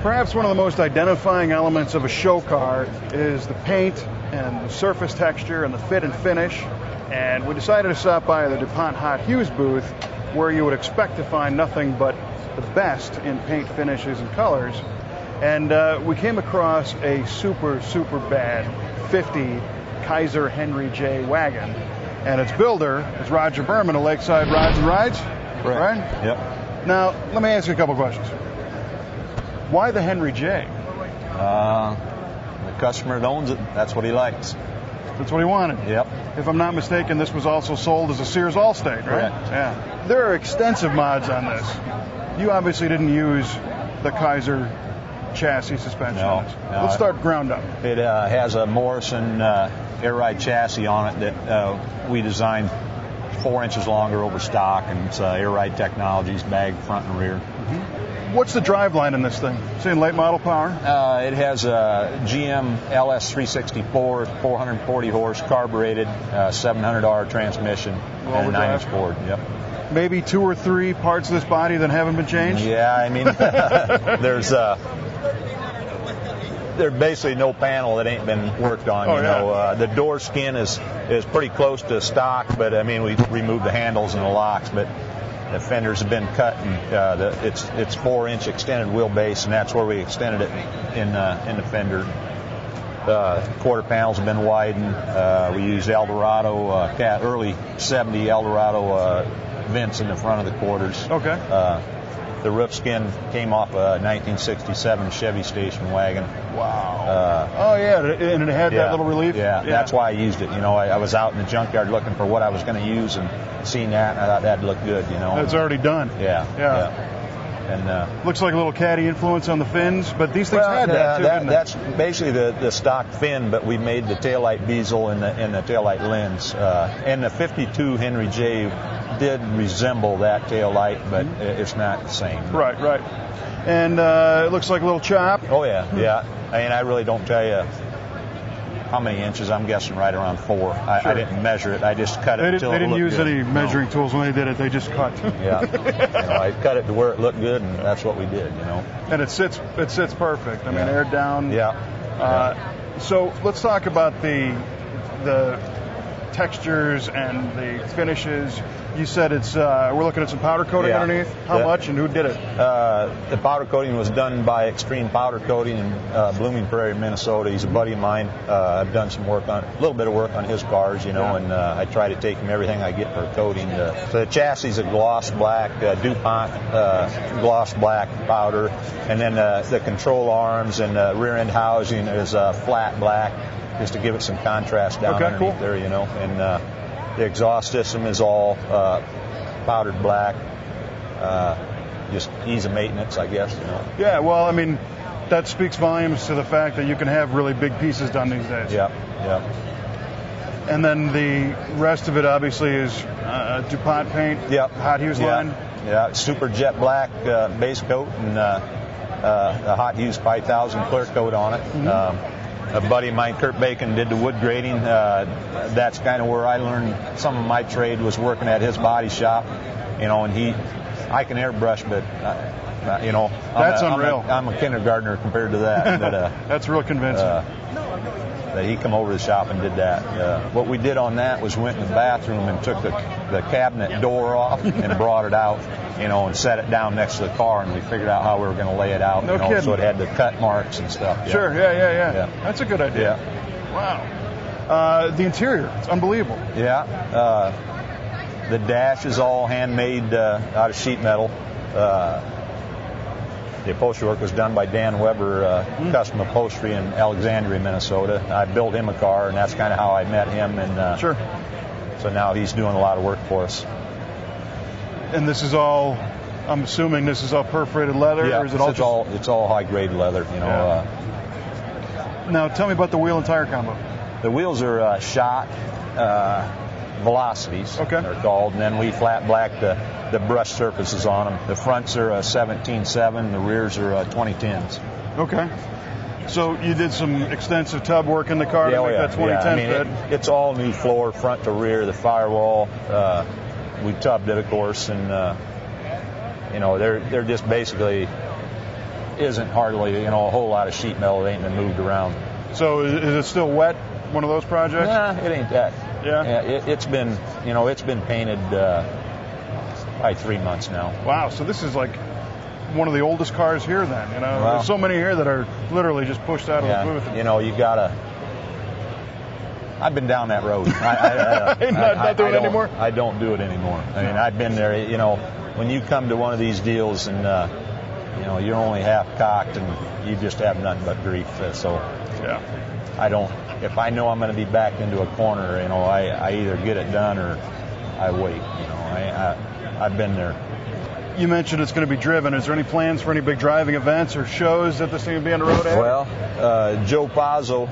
Perhaps one of the most identifying elements of a show car is the paint and the surface texture and the fit and finish. And we decided to stop by the DuPont Hot Hues booth, where you would expect to find nothing but the best in paint finishes and colors. And we came across a super bad 50 Kaiser Henry J wagon. And its builder is Roger Berman of Lakeside Rods and Rides. Right? Yep. Now, let me ask you a couple questions. Why the Henry J? The customer that owns it, that's what he likes. That's what he wanted. Yep. If I'm not mistaken, this was also sold as a Sears Allstate, right? Correct. Yeah. There are extensive mods on this. You obviously didn't use the Kaiser chassis suspension. No. Let's start ground up. It has a Morrison air ride chassis on it that we designed 4 inches longer over stock, and it's air ride technologies, bag front and rear. What's the drive line in this thing? Seeing late model power? It has a GM LS364, 440 horse, carbureted, 700R transmission, and a 9-inch board. Yep. Maybe 2 or 3 parts of this body that haven't been changed? Yeah, I mean, there's basically no panel that ain't been worked on. The door skin is pretty close to stock, but I mean, we removed the handles and the locks, but the fenders have been cut, and it's 4-inch extended wheelbase, and that's where we extended it in the fender. Quarter panels have been widened. We used Eldorado, early 70 Eldorado vents in the front of the quarters. Okay. The roof skin came off a 1967 Chevy station wagon. Wow. Oh, yeah, and it had that little relief? Yeah, that's why I used it. I was out in the junkyard looking for what I was going to use, and seeing that, and I thought that'd look good, It's already done. Yeah. And looks like a little caddy influence on the fins, but these things had that, too, didn't they? That's basically the stock fin, but we made the taillight bezel and the taillight lens. And the 52 Henry J did resemble that taillight, but it's not the same. Right. And it looks like a little chop. Oh, yeah. I mean, I really don't tell you how many inches. I'm guessing right around 4. I didn't measure it. I just cut it until it looked good. They didn't use any measuring tools when they did it. They just cut. Yeah. I cut it to where it looked good, and that's what we did, And it sits perfect. I mean, air down. Yeah. So let's talk about the textures and the finishes. You said it's we're looking at some powder coating underneath. How much and who did it? The powder coating was done by Extreme Powder Coating in Blooming Prairie, Minnesota. He's a buddy of mine. I've done some work a little bit of work on his cars, and I try to take him everything I get for coating. So the chassis is a gloss black, DuPont gloss black powder, and then the control arms and rear end housing is flat black, just to give it some contrast down underneath there, and the exhaust system is all powdered black, just ease of maintenance, I guess. Yeah, well, I mean, that speaks volumes to the fact that you can have really big pieces done these days. Yeah. And then the rest of it obviously is DuPont paint, Hot Hues line. Yeah, super jet black base coat and the Hot Hues 5000 clear coat on it. A buddy of mine, Kurt Bacon, did the wood grading. That's kind of where I learned some of my trade, was working at his body shop. And I can airbrush, but that's unreal. I'm a kindergartner compared to that. But, that's real convincing. That he come over to the shop and did that. What we did on that was went in the bathroom and took the cabinet door off and brought it out, and set it down next to the car, and we figured out how we were going to lay it out. No kidding. So it had the cut marks and stuff. Yeah. Sure, yeah. That's a good idea. Yeah. Wow. The interior, it's unbelievable. Yeah. The dash is all handmade out of sheet metal. The upholstery work was done by Dan Weber, Custom Upholstery in Alexandria, Minnesota. I built him a car, and that's kind of how I met him. And sure. So now he's doing a lot of work for us. And this is all, I'm assuming this is all perforated leather? Yeah, or is it it's all high-grade leather, Now, tell me about the wheel and tire combo. The wheels are shot velocities, they're called, and then we flat black the brush surfaces on them. The fronts are 17.7, the rears are 2010s. Okay. So you did some extensive tub work in the car to make that 2010 fit? It's all new floor, front to rear, the firewall. We tubbed it, of course, and they're just basically isn't hardly, a whole lot of sheet metal that ain't been moved around. So is it still wet? One of those projects? Nah, it ain't that. Yeah. It's been, it's been painted probably 3 months now. Wow. So this is like one of the oldest cars here then. Well, there's so many here that are literally just pushed out of the booth. You gotta. I've been down that road. Not doing it anymore? I don't do it anymore. I mean, I've been there. When you come to one of these deals and you're only half cocked and you just have nothing but grief. So yeah, I don't. If I know I'm going to be backed into a corner, I either get it done or I wait. I've been there. You mentioned it's going to be driven. Is there any plans for any big driving events or shows that this thing will be on the road at? Well, Joe Pazzo,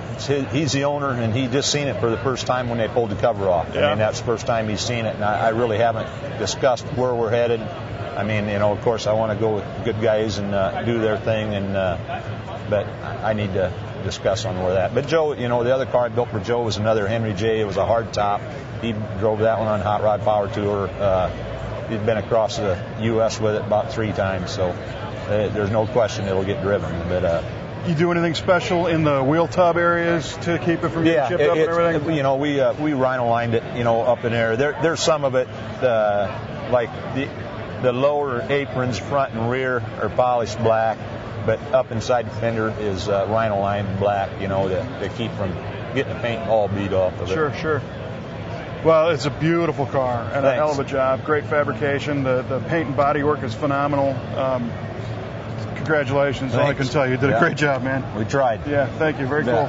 he's the owner, and he just seen it for the first time when they pulled the cover off. Yeah. I mean, that's the first time he's seen it, and I really haven't discussed where we're headed. I mean, of course, I want to go with good guys and do their thing, but I need to discuss on where that. But Joe, the other car I built for Joe was another Henry J. It was a hard top. He drove that one on Hot Rod Power Tour. He'd been across the U.S. with it about 3 times, so there's no question it'll get driven. But you do anything special in the wheel tub areas to keep it from getting chipped up and everything? We rhino lined it, up in there. There's some of it, like the lower aprons, front and rear, are polished black, but up inside the fender is rhino lined black, to keep from getting the paint all beat off of it. Sure. Well, it's a beautiful car and Thanks. A hell of a job. Great fabrication. The paint and body work is phenomenal. Congratulations. Thanks. All I can tell you. You did a great job, man. We tried. Yeah, thank you. Very cool.